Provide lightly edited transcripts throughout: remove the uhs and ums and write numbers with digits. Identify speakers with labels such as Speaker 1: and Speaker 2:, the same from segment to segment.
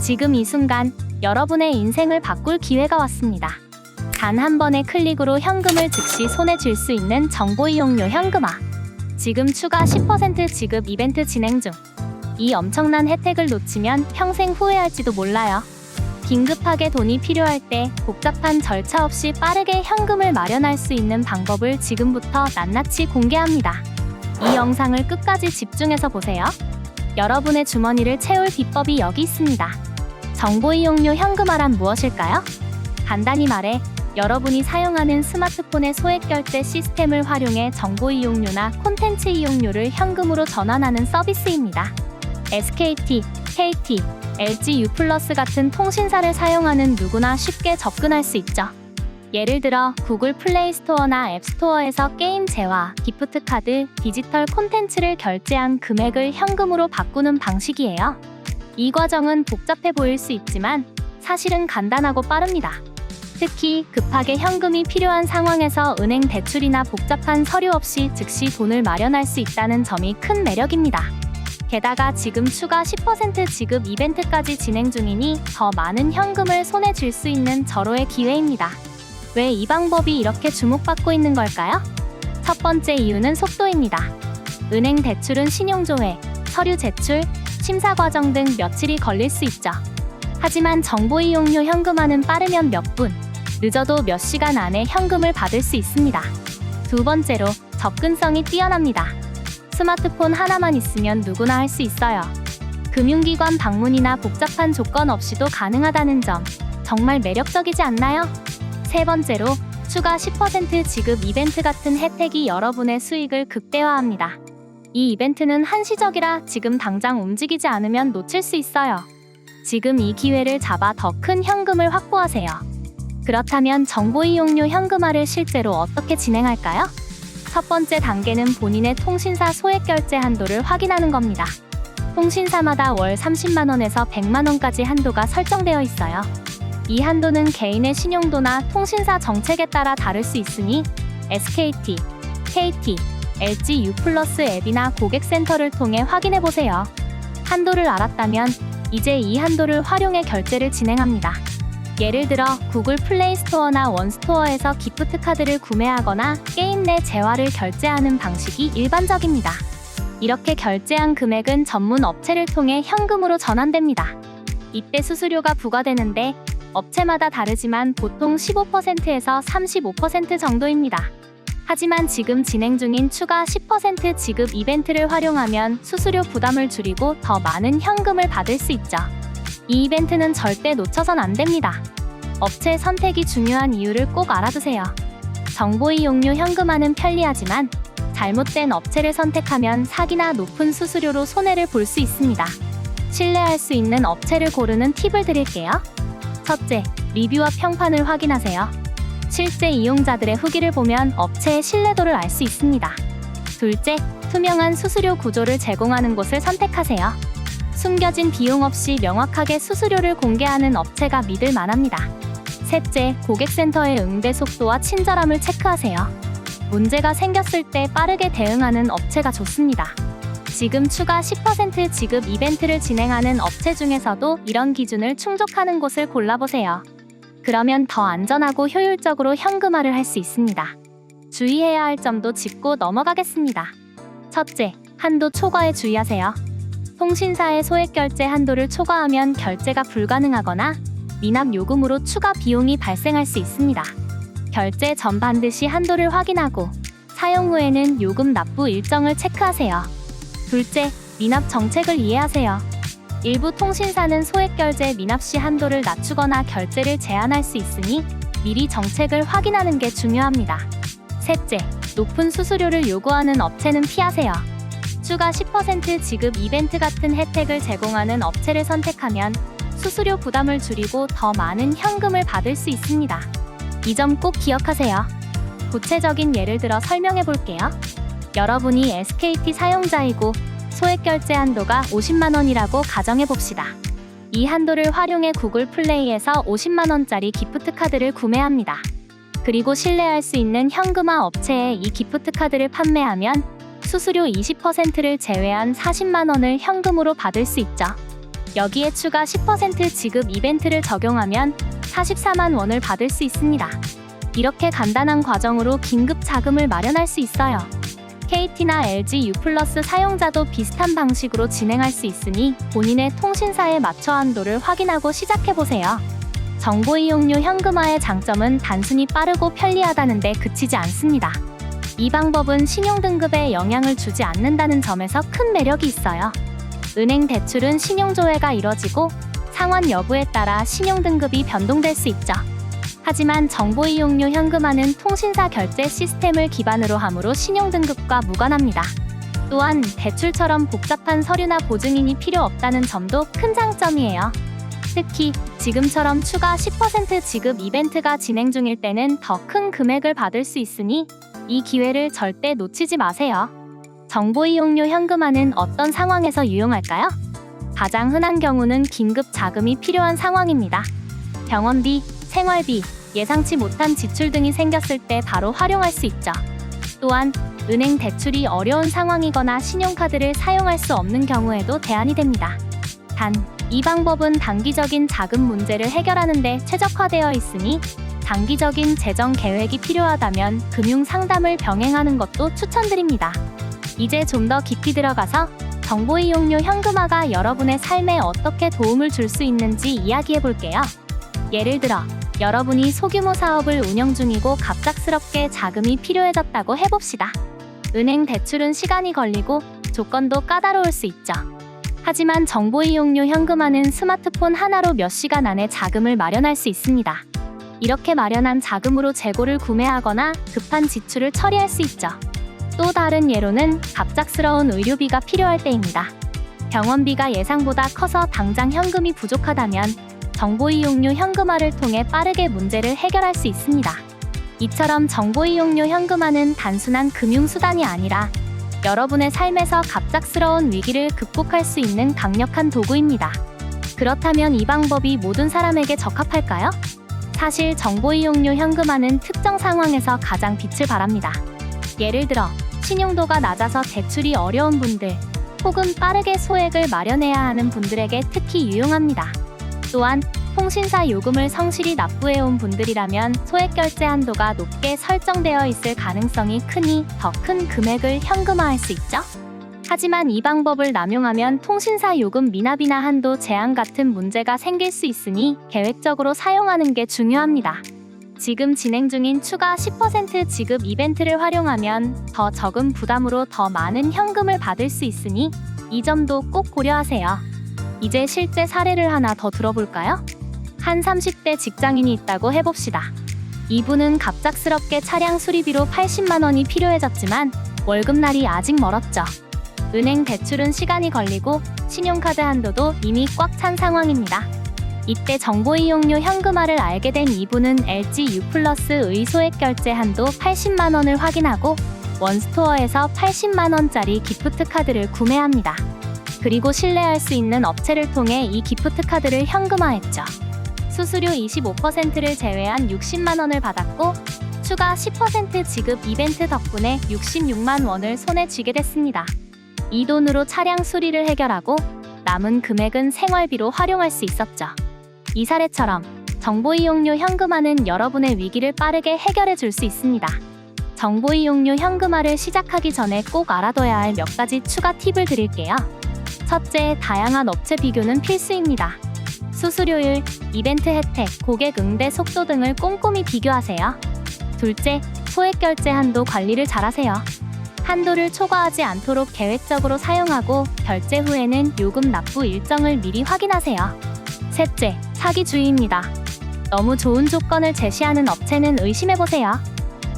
Speaker 1: 지금 이 순간 여러분의 인생을 바꿀 기회가 왔습니다. 단 한 번의 클릭으로 현금을 즉시 손에 쥘 수 있는 정보 이용료 현금화. 지금 추가 10% 지급 이벤트 진행 중. 이 엄청난 혜택을 놓치면 평생 후회할지도 몰라요. 긴급하게 돈이 필요할 때 복잡한 절차 없이 빠르게 현금을 마련할 수 있는 방법을 지금부터 낱낱이 공개합니다. 이 영상을 끝까지 집중해서 보세요. 여러분의 주머니를 채울 비법이 여기 있습니다. 정보 이용료 현금화란 무엇일까요? 간단히 말해 여러분이 사용하는 스마트폰의 소액 결제 시스템을 활용해 정보 이용료나 콘텐츠 이용료를 현금으로 전환하는 서비스입니다. SKT, KT, LG U+ 같은 통신사를 사용하는 누구나 쉽게 접근할 수 있죠. 예를 들어 구글 플레이 스토어나 앱 스토어에서 게임 재화, 기프트 카드, 디지털 콘텐츠를 결제한 금액을 현금으로 바꾸는 방식이에요. 이 과정은 복잡해 보일 수 있지만 사실은 간단하고 빠릅니다. 특히 급하게 현금이 필요한 상황에서 은행 대출이나 복잡한 서류 없이 즉시 돈을 마련할 수 있다는 점이 큰 매력입니다. 게다가 지금 추가 10% 지급 이벤트까지 진행 중이니 더 많은 현금을 손에 쥘 수 있는 절호의 기회입니다. 왜 이 방법이 이렇게 주목받고 있는 걸까요? 첫 번째 이유는 속도입니다. 은행 대출은 신용조회, 서류 제출, 심사 과정 등 며칠이 걸릴 수 있죠. 하지만 정보 이용료 현금화는 빠르면 몇 분, 늦어도 몇 시간 안에 현금을 받을 수 있습니다. 두 번째로 접근성이 뛰어납니다. 스마트폰 하나만 있으면 누구나 할 수 있어요. 금융기관 방문이나 복잡한 조건 없이도 가능하다는 점, 정말 매력적이지 않나요? 세 번째로 추가 10% 지급 이벤트 같은 혜택이 여러분의 수익을 극대화합니다. 이 이벤트는 한시적이라 지금 당장 움직이지 않으면 놓칠 수 있어요. 지금 이 기회를 잡아 더 큰 현금을 확보하세요. 그렇다면 정보 이용료 현금화를 실제로 어떻게 진행할까요? 첫 번째 단계는 본인의 통신사 소액 결제 한도를 확인하는 겁니다. 통신사마다 월 30만 원에서 100만 원까지 한도가 설정되어 있어요. 이 한도는 개인의 신용도나 통신사 정책에 따라 다를 수 있으니 SKT, KT, LG U+ 앱이나 고객센터를 통해 확인해 보세요. 한도를 알았다면 이제 이 한도를 활용해 결제를 진행합니다. 예를 들어 구글 플레이 스토어나 원스토어에서 기프트 카드를 구매하거나 게임 내 재화를 결제하는 방식이 일반적입니다. 이렇게 결제한 금액은 전문 업체를 통해 현금으로 전환됩니다. 이때 수수료가 부과되는데 업체마다 다르지만 보통 15%에서 35% 정도입니다. 하지만 지금 진행 중인 추가 10% 지급 이벤트를 활용하면 수수료 부담을 줄이고 더 많은 현금을 받을 수 있죠. 이 이벤트는 절대 놓쳐선 안 됩니다. 업체 선택이 중요한 이유를 꼭 알아두세요. 정보 이용료 현금화는 편리하지만 잘못된 업체를 선택하면 사기나 높은 수수료로 손해를 볼 수 있습니다. 신뢰할 수 있는 업체를 고르는 팁을 드릴게요. 첫째, 리뷰와 평판을 확인하세요. 실제 이용자들의 후기를 보면 업체의 신뢰도를 알 수 있습니다. 둘째, 투명한 수수료 구조를 제공하는 곳을 선택하세요. 숨겨진 비용 없이 명확하게 수수료를 공개하는 업체가 믿을 만합니다. 셋째, 고객센터의 응대 속도와 친절함을 체크하세요. 문제가 생겼을 때 빠르게 대응하는 업체가 좋습니다. 지금 추가 10% 지급 이벤트를 진행하는 업체 중에서도 이런 기준을 충족하는 곳을 골라보세요. 그러면 더 안전하고 효율적으로 현금화를 할 수 있습니다. 주의해야 할 점도 짚고 넘어가겠습니다. 첫째, 한도 초과에 주의하세요. 통신사의 소액 결제 한도를 초과하면 결제가 불가능하거나 미납 요금으로 추가 비용이 발생할 수 있습니다. 결제 전 반드시 한도를 확인하고 사용 후에는 요금 납부 일정을 체크하세요. 둘째, 미납 정책을 이해하세요. 일부 통신사는 소액 결제 미납 시 한도를 낮추거나 결제를 제한할 수 있으니 미리 정책을 확인하는 게 중요합니다. 셋째, 높은 수수료를 요구하는 업체는 피하세요. 추가 10% 지급 이벤트 같은 혜택을 제공하는 업체를 선택하면 수수료 부담을 줄이고 더 많은 현금을 받을 수 있습니다. 이 점 꼭 기억하세요. 구체적인 예를 들어 설명해 볼게요. 여러분이 SKT 사용자이고 소액 결제 한도가 50만 원이라고 가정해 봅시다. 이 한도를 활용해 구글 플레이에서 50만 원짜리 기프트 카드를 구매합니다. 그리고 신뢰할 수 있는 현금화 업체에 이 기프트 카드를 판매하면 수수료 20%를 제외한 40만 원을 현금으로 받을 수 있죠. 여기에 추가 10% 지급 이벤트를 적용하면 44만 원을 받을 수 있습니다. 이렇게 간단한 과정으로 긴급 자금을 마련할 수 있어요. KT나 LG U+ 사용자도 비슷한 방식으로 진행할 수 있으니 본인의 통신사에 맞춰 한도를 확인하고 시작해보세요. 정보 이용료 현금화의 장점은 단순히 빠르고 편리하다는 데 그치지 않습니다. 이 방법은 신용등급에 영향을 주지 않는다는 점에서 큰 매력이 있어요. 은행 대출은 신용조회가 이뤄지고 상환 여부에 따라 신용등급이 변동될 수 있죠. 하지만 정보 이용료 현금화는 통신사 결제 시스템을 기반으로 하므로 신용등급과 무관합니다. 또한 대출처럼 복잡한 서류나 보증인이 필요 없다는 점도 큰 장점이에요. 특히 지금처럼 추가 10% 지급 이벤트가 진행 중일 때는 더 큰 금액을 받을 수 있으니 이 기회를 절대 놓치지 마세요. 정보 이용료 현금화는 어떤 상황에서 유용할까요? 가장 흔한 경우는 긴급 자금이 필요한 상황입니다. 병원비, 생활비, 예상치 못한 지출 등이 생겼을 때 바로 활용할 수 있죠. 또한 은행 대출이 어려운 상황이거나 신용카드를 사용할 수 없는 경우에도 대안이 됩니다. 단, 이 방법은 단기적인 자금 문제를 해결하는 데 최적화되어 있으니 장기적인 재정 계획이 필요하다면 금융 상담을 병행하는 것도 추천드립니다. 이제 좀 더 깊이 들어가서 정보 이용료 현금화가 여러분의 삶에 어떻게 도움을 줄 수 있는지 이야기해 볼게요. 예를 들어 여러분이 소규모 사업을 운영 중이고 갑작스럽게 자금이 필요해졌다고 해봅시다. 은행 대출은 시간이 걸리고 조건도 까다로울 수 있죠. 하지만 정보 이용료 현금화는 스마트폰 하나로 몇 시간 안에 자금을 마련할 수 있습니다. 이렇게 마련한 자금으로 재고를 구매하거나 급한 지출을 처리할 수 있죠. 또 다른 예로는 갑작스러운 의료비가 필요할 때입니다. 병원비가 예상보다 커서 당장 현금이 부족하다면 정보 이용료 현금화를 통해 빠르게 문제를 해결할 수 있습니다. 이처럼 정보 이용료 현금화는 단순한 금융 수단이 아니라 여러분의 삶에서 갑작스러운 위기를 극복할 수 있는 강력한 도구입니다. 그렇다면 이 방법이 모든 사람에게 적합할까요? 사실 정보 이용료 현금화는 특정 상황에서 가장 빛을 발합니다. 예를 들어 신용도가 낮아서 대출이 어려운 분들, 혹은 빠르게 소액을 마련해야 하는 분들에게 특히 유용합니다. 또한 통신사 요금을 성실히 납부해온 분들이라면 소액 결제 한도가 높게 설정되어 있을 가능성이 크니 더 큰 금액을 현금화할 수 있죠. 하지만 이 방법을 남용하면 통신사 요금 미납이나 한도 제한 같은 문제가 생길 수 있으니 계획적으로 사용하는 게 중요합니다. 지금 진행 중인 추가 10% 지급 이벤트를 활용하면 더 적은 부담으로 더 많은 현금을 받을 수 있으니 이 점도 꼭 고려하세요. 이제 실제 사례를 하나 더 들어볼까요? 한 30대 직장인이 있다고 해봅시다. 이분은 갑작스럽게 차량 수리비로 80만 원이 필요해졌지만 월급날이 아직 멀었죠. 은행 대출은 시간이 걸리고 신용카드 한도도 이미 꽉 찬 상황입니다. 이때 정보 이용료 현금화를 알게 된 이분은 LG U+의 소액 결제 한도 80만 원을 확인하고 원스토어에서 80만 원짜리 기프트 카드를 구매합니다. 그리고 신뢰할 수 있는 업체를 통해 이 기프트 카드를 현금화했죠. 수수료 25%를 제외한 60만 원을 받았고 추가 10% 지급 이벤트 덕분에 66만 원을 손에 쥐게 됐습니다. 이 돈으로 차량 수리를 해결하고 남은 금액은 생활비로 활용할 수 있었죠. 이 사례처럼 정보 이용료 현금화는 여러분의 위기를 빠르게 해결해 줄 수 있습니다. 정보 이용료 현금화를 시작하기 전에 꼭 알아둬야 할 몇 가지 추가 팁을 드릴게요. 첫째, 다양한 업체 비교는 필수입니다. 수수료율, 이벤트 혜택, 고객 응대 속도 등을 꼼꼼히 비교하세요. 둘째, 소액 결제 한도 관리를 잘하세요. 한도를 초과하지 않도록 계획적으로 사용하고 결제 후에는 요금 납부 일정을 미리 확인하세요. 셋째, 사기주의입니다. 너무 좋은 조건을 제시하는 업체는 의심해보세요.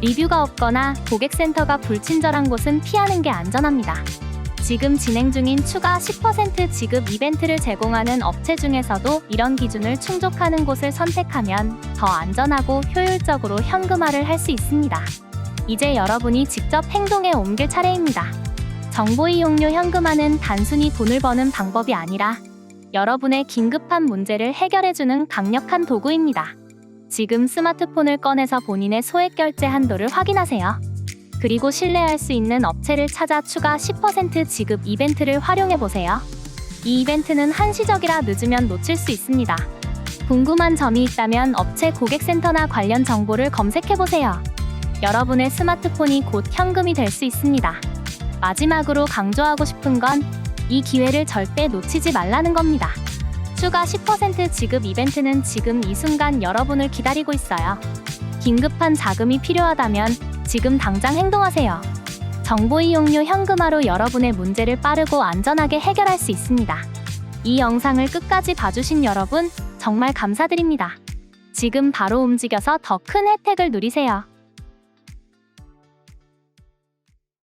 Speaker 1: 리뷰가 없거나 고객센터가 불친절한 곳은 피하는 게 안전합니다. 지금 진행 중인 추가 10% 지급 이벤트를 제공하는 업체 중에서도 이런 기준을 충족하는 곳을 선택하면 더 안전하고 효율적으로 현금화를 할 수 있습니다. 이제 여러분이 직접 행동에 옮길 차례입니다. 정보 이용료 현금화는 단순히 돈을 버는 방법이 아니라 여러분의 긴급한 문제를 해결해주는 강력한 도구입니다. 지금 스마트폰을 꺼내서 본인의 소액 결제 한도를 확인하세요. 그리고 신뢰할 수 있는 업체를 찾아 추가 10% 지급 이벤트를 활용해보세요. 이 이벤트는 한시적이라 늦으면 놓칠 수 있습니다. 궁금한 점이 있다면 업체 고객센터나 관련 정보를 검색해보세요. 여러분의 스마트폰이 곧 현금이 될 수 있습니다. 마지막으로 강조하고 싶은 건 이 기회를 절대 놓치지 말라는 겁니다. 추가 10% 지급 이벤트는 지금 이 순간 여러분을 기다리고 있어요. 긴급한 자금이 필요하다면 지금 당장 행동하세요. 정보 이용료 현금화로 여러분의 문제를 빠르고 안전하게 해결할 수 있습니다. 이 영상을 끝까지 봐주신 여러분 정말 감사드립니다. 지금 바로 움직여서 더 큰 혜택을 누리세요.